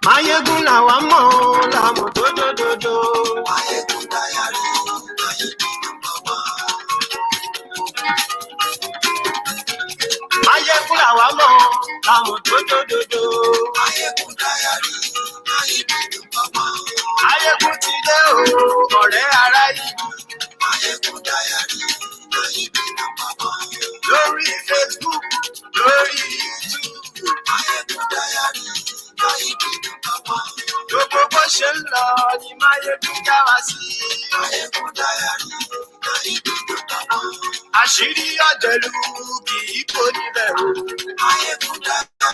Máyégún làwa mọ̀ làmọ̀ tó dòdòdò. Máyégún Diary, Máyégún number 1. Máyégún làwa mọ̀ làmọ̀ tó dòdòdò. Máyégún Diary, Máyégún number 1. Máyégún ti dé o, ọ̀rẹ́ ará ìlú. Máyégún Diary, Máyégún number 1. Lórí Facebook, lórí YouTube. Máyégún Diary, Máyégún number 1. Gbogbo bó ṣe ń lọ ni Máyégún já wa sí. Máyégún Diary, Máyégún number 1. Àṣírí ọ̀jẹ̀lú kì í kó níbẹ̀ o. Máyégún Diary,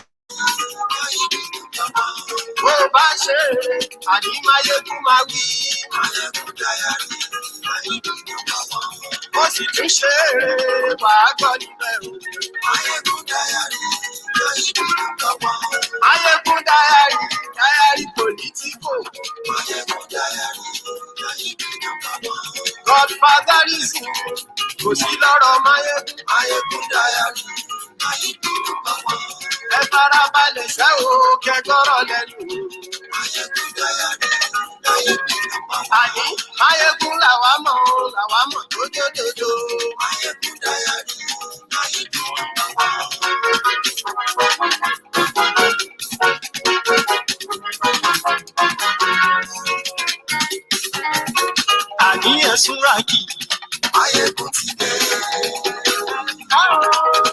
Máyégún number 1. Bó bá ṣe àní Máyégún máa wí. Máyégún Diary, Máyégún number 1. Ó sì tún ṣe é wàá gbọ́ níbẹ̀ o. Máyégún Diary, Máyégún number 1. Máyégún Diary, Diary Politico. Máyégún Diary, Máyégún number 1. Godfatherism kò sí lọ́rọ̀ Máyégún. Máyégún Diary, Máyégún number 1. Ẹ farabalẹ̀ ṣẹ́ o kẹgbọ́rọ̀ lẹ́nu. Máyégún Diary, Máyégún number 1. Àní Máyégún làwa mọ̀ tó dòdòdò. Máyégún Diary, Máyégún number 1. Àní ẹ̀sùnra kì í. Máyégún ti dé.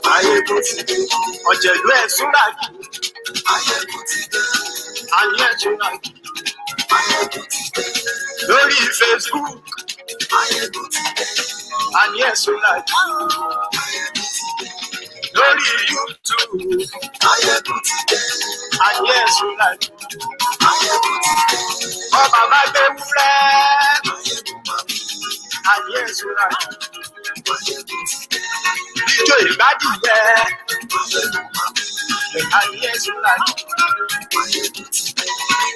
Máyégún ti dé. Ọ̀jẹ̀lú ẹ̀sùnra kì í. Máyégún ti dé. Àní ẹ̀sùnra kì í. Máyégún ti dé. Lórí Facebook, Máyégún ti dé. àní ẹ̀sùnra kì í. Máyégún ti dé. Lórí YouTube, Máyégún ti dé. àní ẹ̀sùnra kì í. Máyégún ti dé. Ọba bá gbé wúrẹ́, Máyégún mami. àní ẹ̀sùnra kì í. Máyégún ti dé. Ijó ìgbádìyẹ, Máyégún mami. àní ẹ̀sùnra kì í. Máyégún ti dé.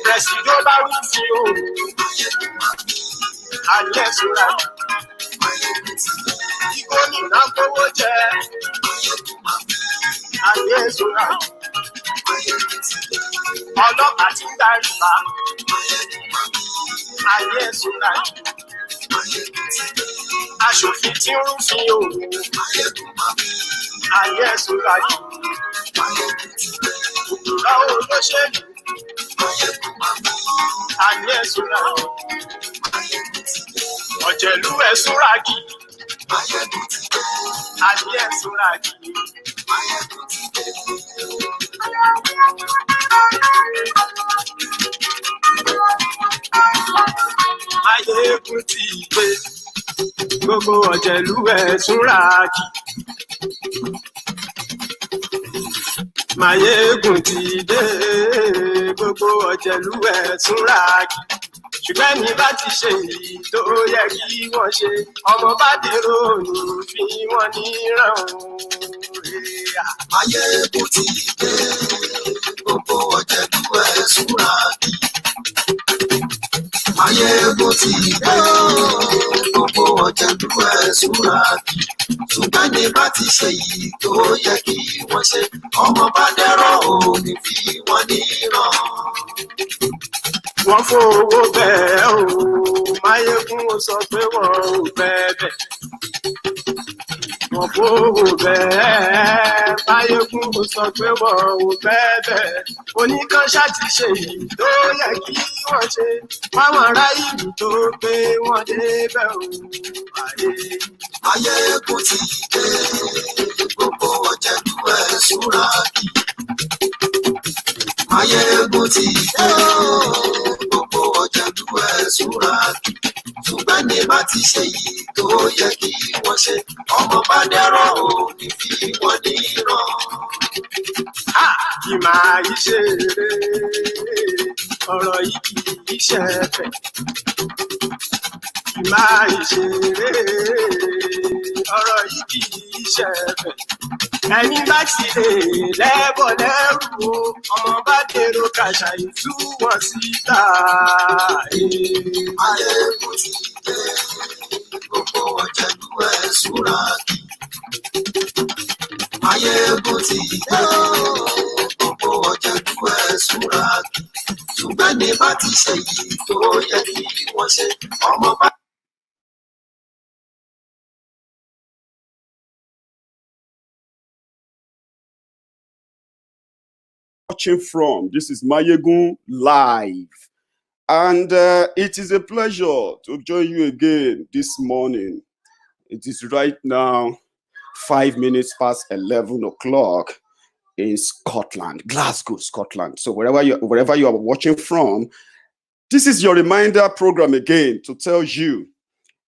Prẹ̀sìdó bá rúfin o, Máyégún mami. àní ẹ̀sùnra kì í. Máyégún ti dé. Kí gómìnà gbówó jẹ, Máyégún mami. àní ẹ̀sùnra kì í. Máyégún ti dé. Ọlọ́pàá ti ń darí bá, Máyégún mami. àní ẹ̀sùnra kì í. Máyégún ti dé. Aṣòfin tí ń rúfin o, Máyégún mami. àní ẹ̀sùnra kì í. Máyégún ti dé. Òpùrọ́ olóṣèlú, Máyégún mami. àní ẹ̀sùnra kì í. Máyégún ti dé. Ọ̀jẹ̀lú ẹ̀sùnra kì í. Máyégún ti dé. Àní ẹ̀sùnra kì í. Máyégún ti dé. Máyégún ti dé. Gbogbo ọ̀jẹ̀lú ẹ̀sùnra kì í. Máyégún ti dé. Gbogbo ọ̀jẹ̀lú ẹ̀sùnra kì í. Ṣùgbọ́n ní bá ti ṣe èyí tó yẹ kí wọ́n ṣe, ọmọ bá dèrò ní fi wọ́n níran òun. Máyégún ti dé. Gbogbo ọ̀jẹ̀lú ẹ̀sùnra kì í. Máyégún ti dé. Gbogbo ọ̀jẹ̀lú ẹ̀sùnra kì í. Ṣùgbọ́n ní bá ti ṣe èyí tó yẹ kí wọ́n ṣe, ọmọ bá dẹ́rọ̀ òní fi wọ́n níran. Wọ́n fowó bẹ́ẹ̀ o, Máyégún ó sọ pé wọ́n ò bẹ́ẹ̀. Wọ́n fowó bẹ́ẹ̀, Máyégún ó sọ pé wọ́n ò bẹ́ẹ̀. Oníkan ṣáàtì ṣe èyí tó yẹ kí wọ́n ṣe, fáwọn ará ìlú tó gbé wọn débẹ̀ o. Máyégún ti dé. Gbogbo ọ̀jẹ̀lú ẹ̀sùnra kì í. Máyégún ti dé. Gbogbo ọ̀jẹ̀lú ẹ̀sùnra kì í. Ṣùgbọ́n ní bá ti ṣe yìí tó yẹ kí wọ́n ṣe, ọmọ bá dẹ́rọ̀ òní fi wọ́n níran. Kì máa yí ṣe eré, ọ̀rọ̀ yìí kì í ṣe ẹ̀fẹ̀. Kì máa yí ṣe eré, ọ̀rọ̀ yìí kì í ṣe ẹ̀fẹ̀. Ẹni bá ti lè lẹ́bọ̀ lẹ́rù o, ọmọ bá dèrò kàṣà ìtú wọn síta. Máyégún ti dé. Gbogbo ọ̀jẹ̀lú ẹ̀sùnra kì í. Máyégún ti dé. Gbogbo ọ̀jẹ̀lú ẹ̀sùnra kì í. ní bá ti ṣe yìí tó yẹ kí wọ́n ṣe ọmọ bá. Watching from, this is Mayegun Live, and it is a pleasure to join you again this morning. It is right now 5 minutes past 11 o'clock in Scotland, Glasgow, Scotland. So wherever you are watching from, this is your reminder program again to tell you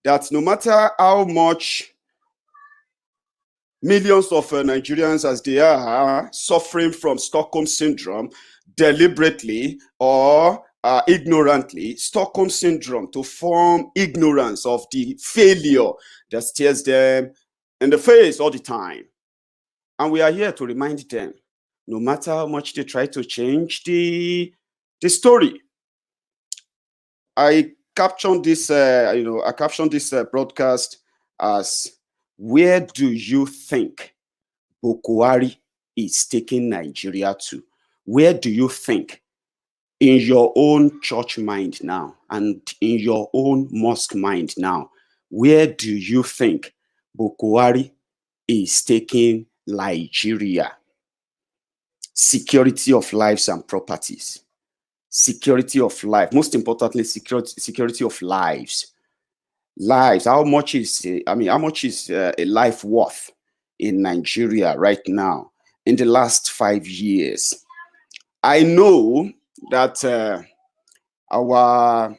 that no matter how much millions of Nigerians, as they are suffering from Stockholm Syndrome, deliberately or ignorantly, Stockholm Syndrome, to form ignorance of the failure that stares them in the face all the time. And we are here to remind them, no matter how much they try to change the story. I captioned this, broadcast as, where do you think Boko Haram is taking Nigeria to? Where do you think, in your own church mind now and in your own mosque mind now, where do you think Boko Haram is taking Nigeria? Security of lives and properties. Security of life. Most importantly, security of lives. Lives. How much is a life worth in Nigeria right now in the last 5 years? I know that our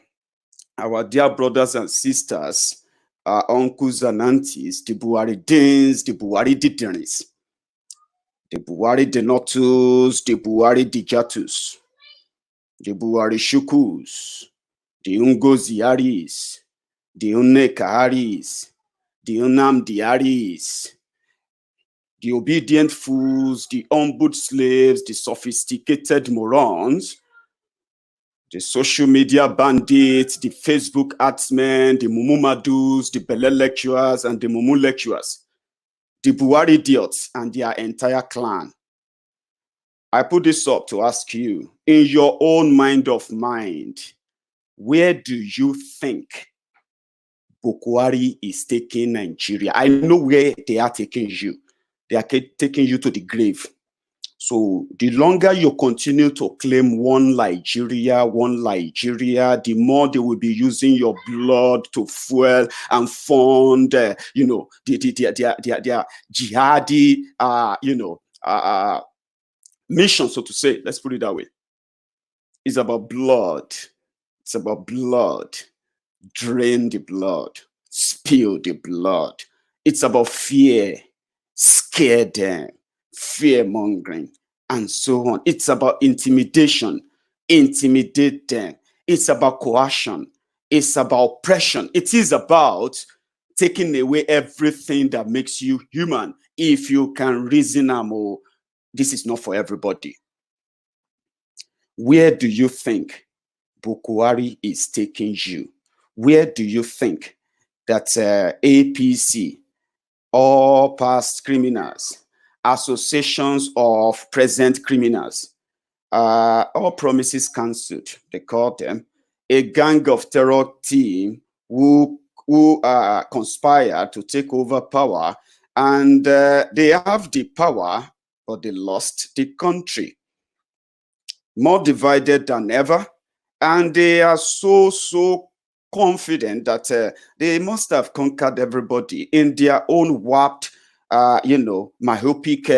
dear brothers and sisters, uncles and aunties, the Buhari Dins, the Buhari Didiris, the Buhari Denotus, the Buhari Dijatus, the Buhari Shukus, the Ungozi Aris, the Uneka Aris, the Unamdi Aris, the obedient fools, the humbled slaves, the sophisticated morons, the social media bandits, the Facebook artsmen, the Mumumadus, the Bele lecturers, and the Mumu lecturers, the Buhari idiots, and their entire clan. I put this up to ask you, in your own mind of mind, where do you think Boko Haram is taking Nigeria? I know where they are taking you. They are taking you to the grave. So the longer you continue to claim one Nigeria, the more they will be using your blood to fuel and fund, their jihadi, mission, so to say. Let's put it that way. It's about blood. It's about blood. Drain the blood. Spill the blood. It's about fear. Scare them. Fear mongering, and so on. It's about intimidation. Intimidate them. It's about coercion. It's about oppression. It is about taking away everything that makes you human. If you can reason, this is not for everybody. Where do you think Boko Haram is taking you? Where do you think that APC, all past criminals, associations of present criminals, all promises cancelled, they call them, a gang of terror team who conspired to take over power, and they have the power, but they lost the country. More divided than ever, and they are so confident that they must have conquered everybody in their own warped, myopic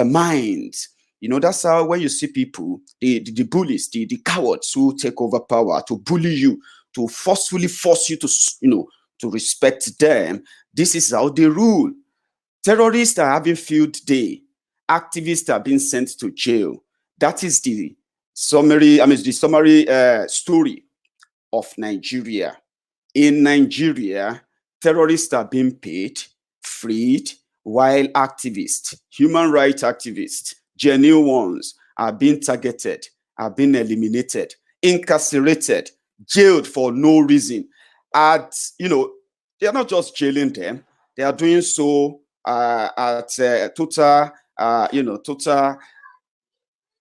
minds. That's how, when you see people, the bullies, the cowards who take over power to bully you, to forcefully force you to, to respect them, this is how they rule. Terrorists are having field day. Activists are being sent to jail. That is the summary story of Nigeria. In Nigeria, terrorists are being paid, freed, while activists, human rights activists, genuine ones, are being targeted, are being eliminated, incarcerated, jailed for no reason. They are not just jailing them, they are doing so at total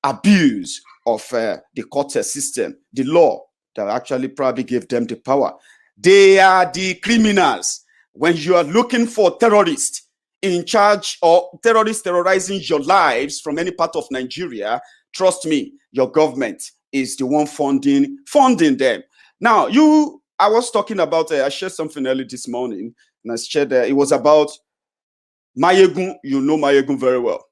abuse of the court system, the law that actually probably gave them the power. They are the criminals. When you are looking for terrorists in charge or terrorists terrorizing your lives from any part of Nigeria, trust me, your government is the one funding them. Now, I was talking about, I shared something early this morning, and I shared it was about Mayegun. You know Mayegun very well.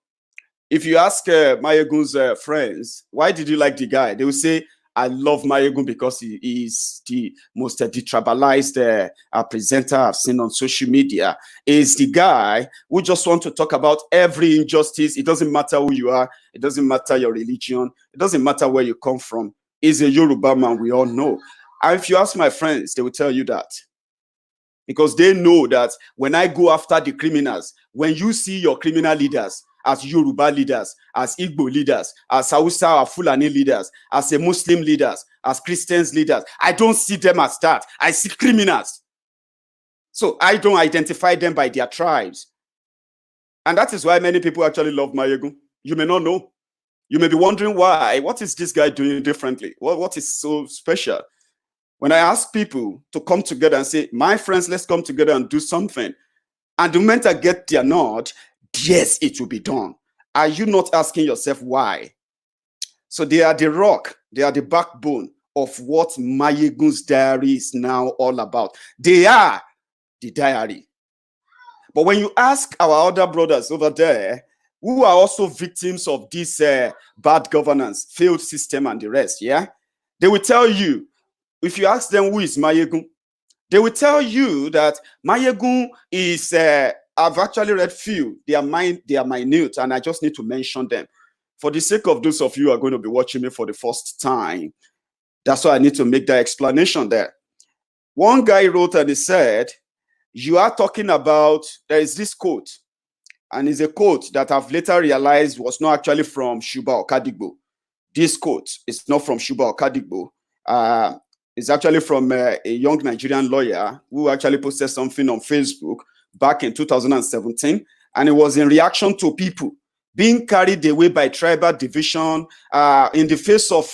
If you ask Mayegun's friends, why did you like the guy? They will say, I love Mayegun because he is the most detribalized presenter I've seen on social media. Is the guy who just want to talk about every injustice. It doesn't matter who you are. It doesn't matter your religion. It doesn't matter where you come from. He's a Yoruba man, we all know. And if you ask my friends, they will tell you that. Because they know that when I go after the criminals, when you see your criminal leaders, as Yoruba leaders, as Igbo leaders, as Hausa or Fulani leaders, as a Muslim leaders, as Christians leaders, I don't see them as that. I see criminals. So I don't identify them by their tribes. And that is why many people actually love Mayegun. You may not know. You may be wondering why. What is this guy doing differently? What is so special? When I ask people to come together and say, my friends, let's come together and do something. And the moment I get their nod, yes, it will be done. Are you not asking yourself why? So they are the rock, they are the backbone of what Mayegun's diary is now all about. They are the diary. But when you ask our other brothers over there, who are also victims of this bad governance, failed system and the rest, yeah, they will tell you, if you ask them who is Mayegun, they will tell you that Mayegun is I've actually read few. They are minute, and I just need to mention them. For the sake of those of you who are going to be watching me for the first time, that's why I need to make that explanation there. One guy wrote and he said, you are talking about, there is this quote, and it's a quote that I've later realized was not actually from Shuba Okadigbo. This quote is not from Shuba Okadigbo. It's actually from a young Nigerian lawyer who actually posted something on Facebook back in 2017, and it was in reaction to people being carried away by tribal division in the face of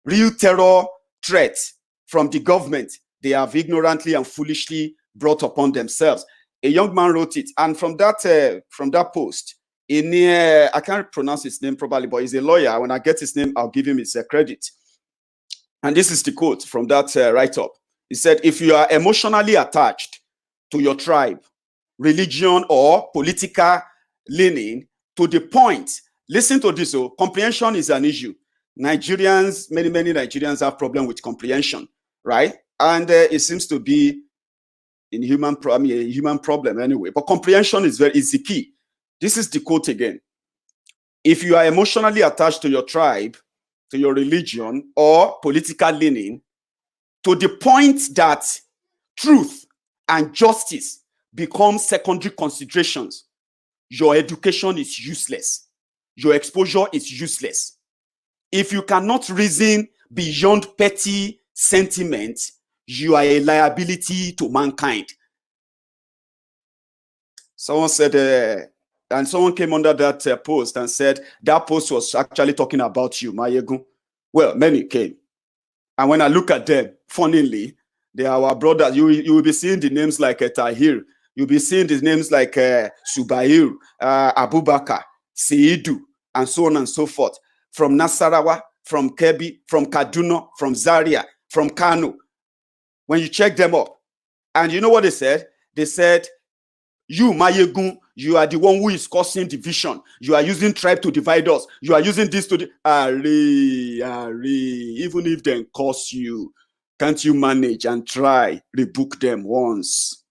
real terror threats from the government they have ignorantly and foolishly brought upon themselves. A young man wrote it, and from that post, I can't pronounce his name probably, but he's a lawyer. When I get his name, I'll give him his credit. And this is the quote from that write-up. He said, if you are emotionally attached to your tribe, religion, or political leaning to the point, listen to this, comprehension is an issue. Nigerians, many Nigerians have problem with comprehension, right? And it seems to be a human problem anyway. But comprehension is the key. This is the quote again. If you are emotionally attached to your tribe, to your religion, or political leaning, to the point that truth and justice become secondary considerations, your education is useless. Your exposure is useless. If you cannot reason beyond petty sentiment, you are a liability to mankind. Someone said, and someone came under that post and said, that post was actually talking about you, Mayegun. Well, many came. And when I look at them, funnily, they are our brothers. You will be seeing the names like Tahir. You'll be seeing the names like Subair, Abubakar, Seidu, and so on and so forth. From Nasarawa, from Kebbi, from Kaduna, from Zaria, from Kano. When you check them up, and you know what they said? They said, you, Mayegun, you are the one who is causing division. You are using tribe to divide us. You are using this to even if they curse you, can't you manage and try rebuke them once?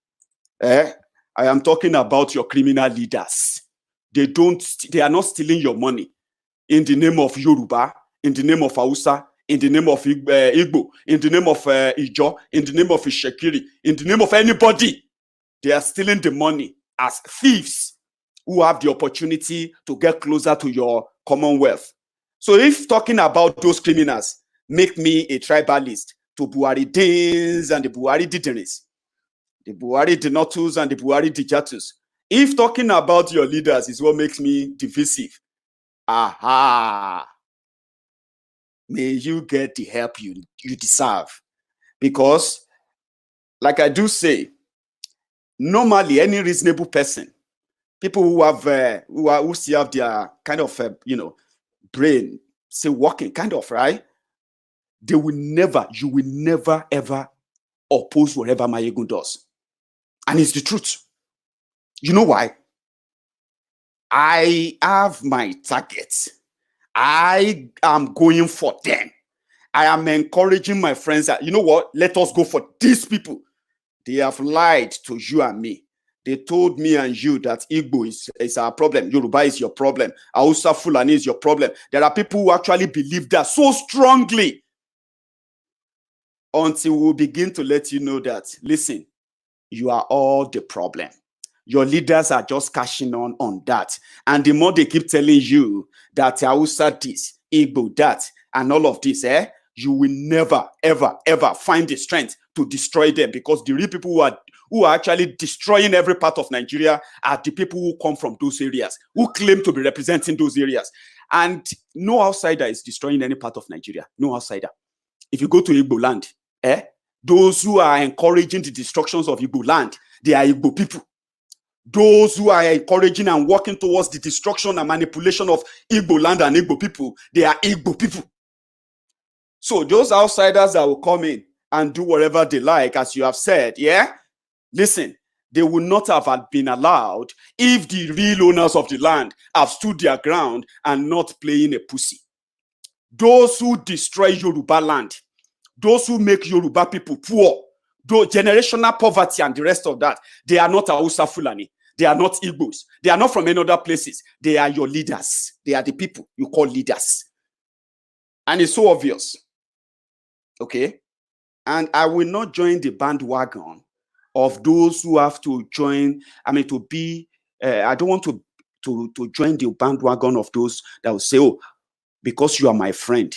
I am talking about your criminal leaders. They are not stealing your money in the name of Yoruba, in the name of Hausa, in the name of Igbo, in the name of Ijo, in the name of Ishekiri, in the name of anybody. They are stealing the money as thieves who have the opportunity to get closer to your commonwealth. So if talking about those criminals make me a tribalist to Buhari Dins and the Buhari Dideris, the Buhari Dinotus and the Buhari Dijatus, if talking about your leaders is what makes me divisive, aha, may you get the help you deserve. Because, like I do say, normally any reasonable person, people who have who still have their kind of brain still working, kind of, right? You will never ever oppose whatever Mayegun does. And it's the truth. You know why? I have my targets. I am going for them. I am encouraging my friends that, you know what? Let us go for these people. They have lied to you and me. They told me and you that Igbo is our problem. Yoruba is your problem. Hausa Fulani is your problem. There are people who actually believe that so strongly, until we begin to let you know that, listen, you are all the problem. Your leaders are just cashing on that. And the more they keep telling you that Hausa this, Igbo that, and all of this, you will never, ever, ever find the strength to destroy them, because the real people who are actually destroying every part of Nigeria are the people who come from those areas, who claim to be representing those areas. And no outsider is destroying any part of Nigeria. No outsider. If you go to Igbo land, those who are encouraging the destructions of Igbo land, they are Igbo people. Those who are encouraging and working towards the destruction and manipulation of Igbo land and Igbo people, they are Igbo people. So those outsiders that will come in and do whatever they like, as you have said, listen, they would not have been allowed if the real owners of the land have stood their ground and not playing a pussy. Those who destroy Yoruba land, those who make Yoruba people poor, though generational poverty and the rest of that, they are not Hausa Fulani. They are not Igbos. They are not from any other places. They are your leaders. They are the people you call leaders. And it's so obvious. Okay? And I will not join the bandwagon of those who have to join, I don't want to join the bandwagon of those that will say, oh, because you are my friend,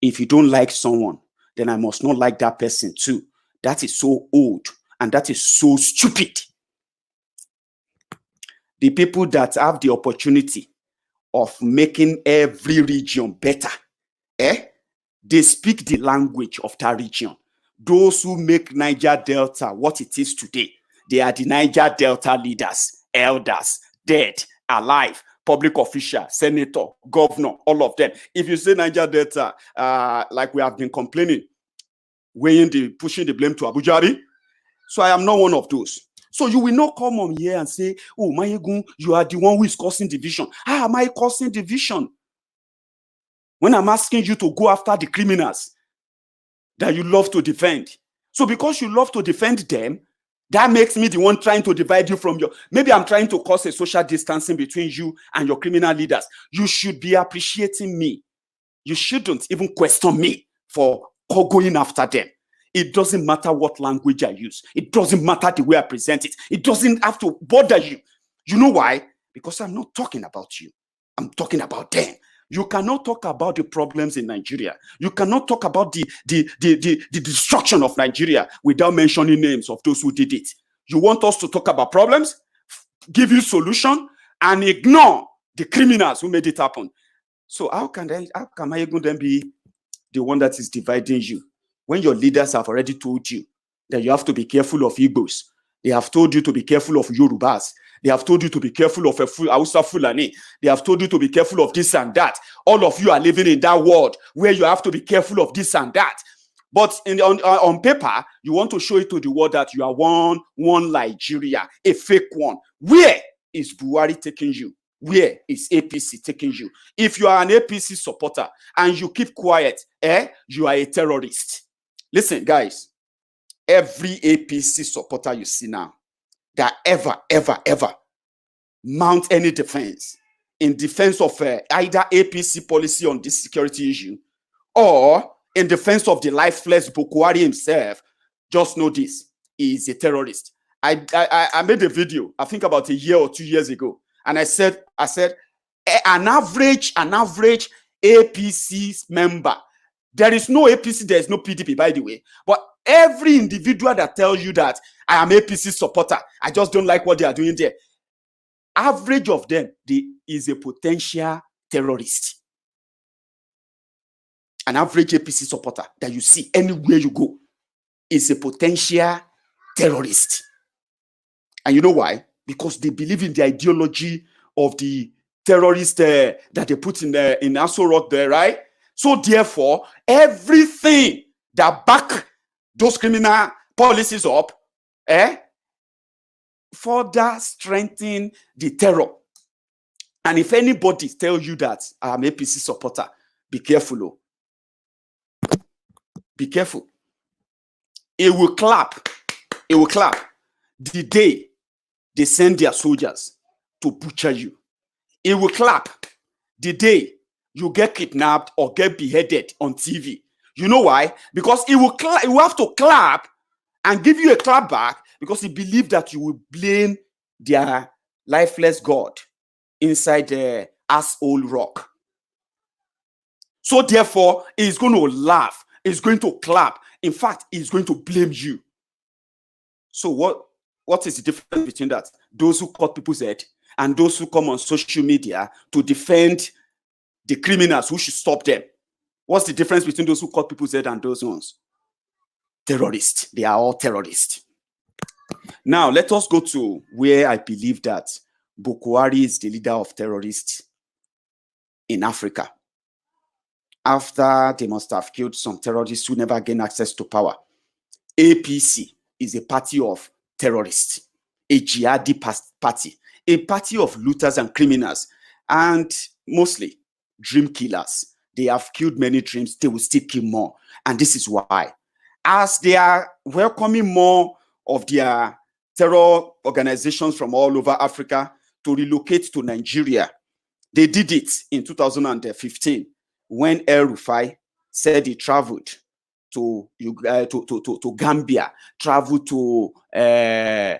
if you don't like someone, then I must not like that person too. That is so old and that is so stupid. The people that have the opportunity of making every region better, they speak the language of that region. Those who make Niger Delta what it is today, they are the Niger Delta leaders, elders, dead, alive, public official, senator, governor, all of them. If you say Niger Delta, like we have been complaining, pushing the blame to Abuja. So I am not one of those. So you will not come on here and say, oh, Mayegun, you are the one who is causing division. How am I causing division? When I'm asking you to go after the criminals that you love to defend. So because you love to defend them, that makes me the one trying to divide you from maybe I'm trying to cause a social distancing between you and your criminal leaders. You should be appreciating me. You shouldn't even question me for going after them. It doesn't matter what language I use. It doesn't matter the way I present it. It doesn't have to bother you. You know why? Because I'm not talking about you. I'm talking about them. You cannot talk about the problems in Nigeria. You cannot talk about the destruction of Nigeria without mentioning names of those who did it. You want us to talk about problems, give you solution, and ignore the criminals who made it happen. So how can Mayegun then be the one that is dividing you? When your leaders have already told you that you have to be careful of Igbos, they have told you to be careful of Yorubas, they have told you to be careful of Hausa Fulani, they have told you to be careful of this and that. All of you are living in that world where you have to be careful of this and that. But on paper, you want to show it to the world that you are one Nigeria, a fake one. Where is Buhari taking you? Where is APC taking you? If you are an APC supporter and you keep quiet, you are a terrorist. Listen, guys, every APC supporter you see now that ever mount any defense in defense of either APC policy on this security issue or in defense of the lifeless Buhari himself, just know this: he is a terrorist. I made a video, I think about a year or 2 years ago, and I said an average APC member. There is no APC, there is no PDP, by the way. But every individual that tells you that I am APC supporter, I just don't like what they are doing there, average of them is a potential terrorist. an average APC supporter that you see anywhere you go is a potential terrorist. And you know why? Because they believe in the ideology of the terrorists that they put in Aso Rock there, right? So therefore, everything that back those criminal policies up, further strengthen the terror. And if anybody tells you that I'm APC supporter, be careful. Oh. Be careful. It will clap. It will clap the day they send their soldiers to butcher you. It will clap the day you get kidnapped or get beheaded on TV. You know why? Because it will have to clap and give you a clap back because he believes that you will blame their lifeless God inside the asshole rock. So therefore, he's going to laugh. He's going to clap. In fact, he's going to blame you. So what is the difference between that? Those who cut people's head and those who come on social media to defend the criminals who should stop them. What's the difference between those who cut people's head and those ones? Terrorists. They are all terrorists. Now, let us go to where I believe that Boko Haram is the leader of terrorists in Africa. After they must have killed some terrorists who never gained access to power. APC is a party of terrorists, a jihadi party, a party of looters and criminals, and mostly dream killers. They have killed many dreams, they will still kill more. And this is why. As they are welcoming more of their terror organizations from all over Africa to relocate to Nigeria, they did it in 2015 when El-Rufai said he traveled to Gambia, traveled to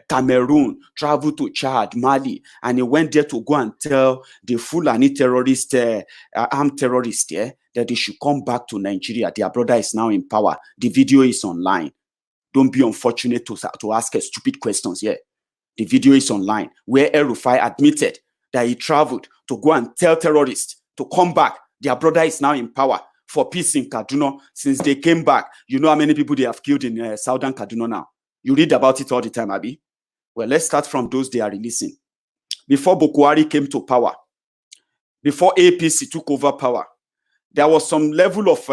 Cameroon, traveled to Chad, Mali, and he went there to go and tell the Fulani terrorist, armed terrorists, that they should come back to Nigeria. Their brother is now in power. The video is online. Don't be unfortunate to ask stupid questions here. The video is online where El-Rufai admitted that he traveled to go and tell terrorists to come back. Their brother is now in power for peace in Kaduna. Since they came back, you know how many people they have killed in southern Kaduna now. You read about it all the time, Abi. Well, let's start from those they are releasing. Before Boko Haram came to power, before APC took over power, there was some level of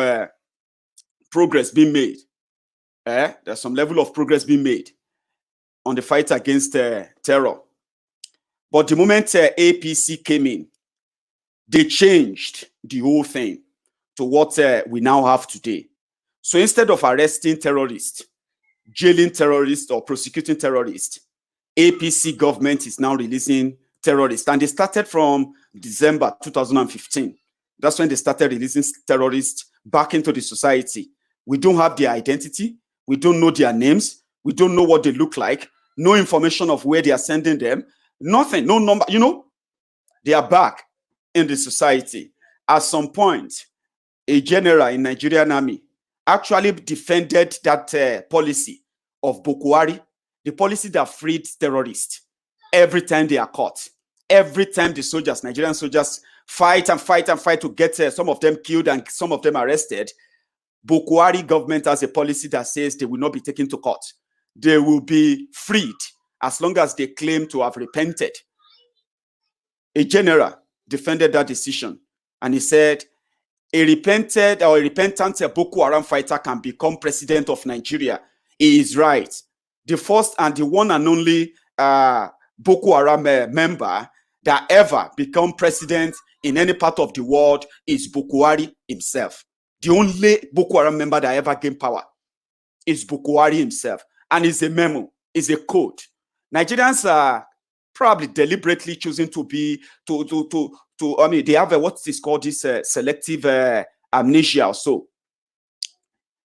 progress being made. There's some level of progress being made on the fight against terror. But the moment APC came in, they changed the whole thing to what we now have today. So instead of arresting terrorists, jailing terrorists or prosecuting terrorists, APC government is now releasing terrorists. And they started from December 2015. That's when they started releasing terrorists back into the society. We don't have their identity. We don't know their names. We don't know what they look like. No information of where they are sending them. Nothing, no number. You know, they are back in the society. At some point, a general in Nigerian army actually defended that policy of Boko Haram, the policy that freed terrorists every time they are caught. Every time the soldiers, Nigerian soldiers, fight and fight and fight to get some of them killed and some of them arrested, Boko Haram government has a policy that says they will not be taken to court. They will be freed as long as they claim to have repented. A general defended that decision, and he said a repentant Boko Haram fighter can become president of Nigeria. He is right. The first and the one and only Boko Haram member that ever become president in any part of the world is Boko Haram himself. The only Boko Haram member that ever gained power is Boko Haram himself. And it's a memo, it's a code. Nigerians are probably deliberately choosing to be, I mean, they have what is called this selective amnesia or so.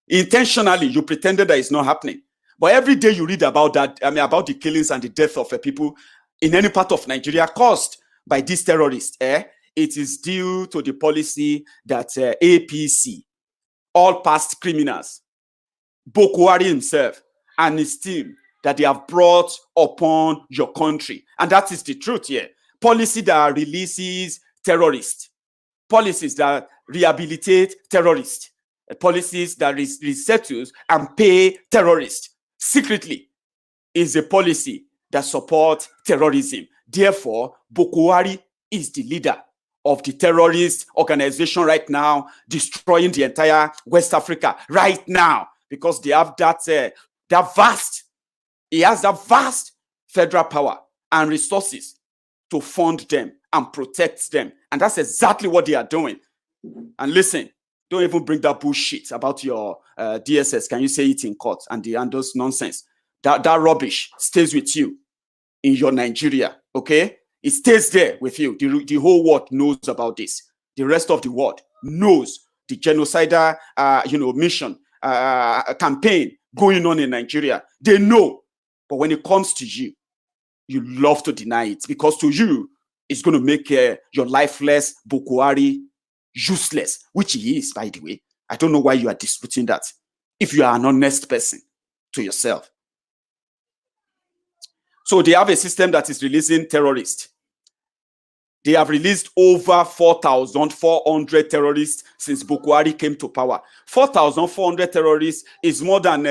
Intentionally, you pretended that it's not happening. But every day you read about that, I mean, about the killings and the death of people in any part of Nigeria caused by these terrorists, it is due to the policy that APC, all past criminals, Boko Haram himself and his team, that they have brought upon your country. And that is the truth here. Policy that releases terrorists. Policies that rehabilitate terrorists. policies that resettles and pay terrorists secretly is a policy that supports terrorism. Therefore, Boko Haram is the leader of the terrorist organization right now, destroying the entire West Africa right now, because they have that vast, he has that vast federal power and resources to fund them and protect them. And that's exactly what they are doing. And listen, don't even bring that bullshit about your DSS. Can you say it in court? And those nonsense. That rubbish stays with you in your Nigeria, okay? It stays there with you. The whole world knows about this. The rest of the world knows the genocidal, mission, campaign going on in Nigeria. They know. But when it comes to you, you love to deny it, because to you, it's going to make your lifeless Boko Haram useless, which he is, by the way. I don't know why you are disputing that, if you are an honest person to yourself. So they have a system that is releasing terrorists. They have released over 4,400 terrorists since Boko Haram came to power. 4,400 terrorists is more than,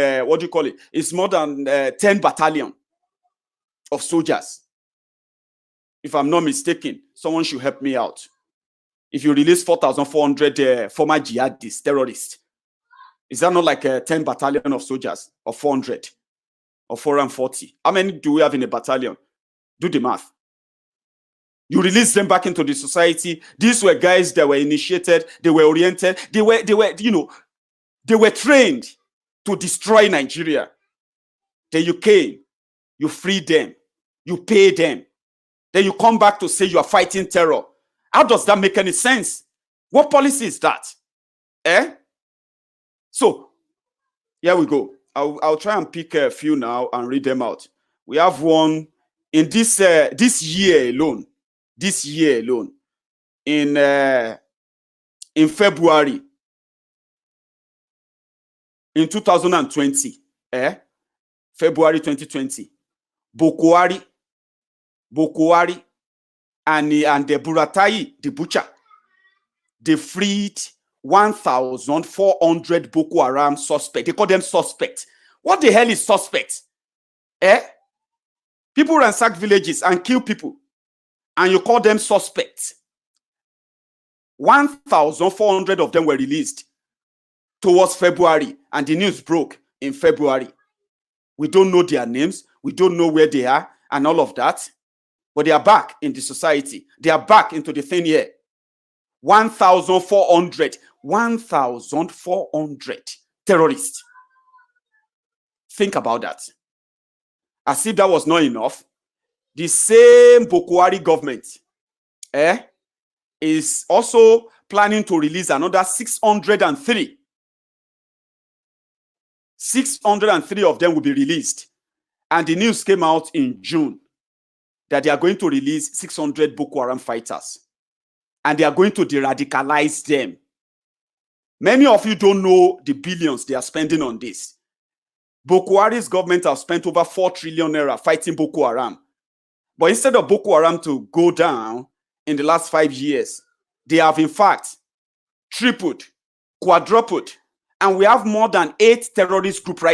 It's more than 10 battalion of soldiers. If I'm not mistaken, someone should help me out. If you release 4,400 former jihadists, terrorists, is that not like 10 battalion of soldiers, or 400, or 440? How many do we have in a battalion? Do the math. You release them back into the society. These were guys that were initiated, they were oriented, they were trained to destroy Nigeria. Then you came, you freed them, you pay them. Then you come back to say you are fighting terror. How does that make any sense? What policy is that? So, here we go. I'll try and pick a few now and read them out. We have one in this year alone. This year alone, in February, in 2020, February 2020, Boko Haram and the Buratai, the butcher, they freed 1,400 Boko Haram suspects. They call them suspects. What the hell is suspects? People ransack villages and kill people, and you call them suspects. 1,400 of them were released towards February, and the news broke in February. We don't know their names. We don't know where they are and all of that. But they are back in the society. They are back into the thing here. 1,400 terrorists. Think about that. As if that was not enough, the same Boko Haram government is also planning to release another 603. 603 of them will be released. And the news came out in June that they are going to release 600 Boko Haram fighters. And they are going to de-radicalize them. Many of you don't know the billions they are spending on this. Boko Haram's government have spent over 4 trillion naira fighting Boko Haram. But instead of Boko Haram to go down in the last 5 years, they have in fact tripled, quadrupled, and we have more than 8 terrorist groups right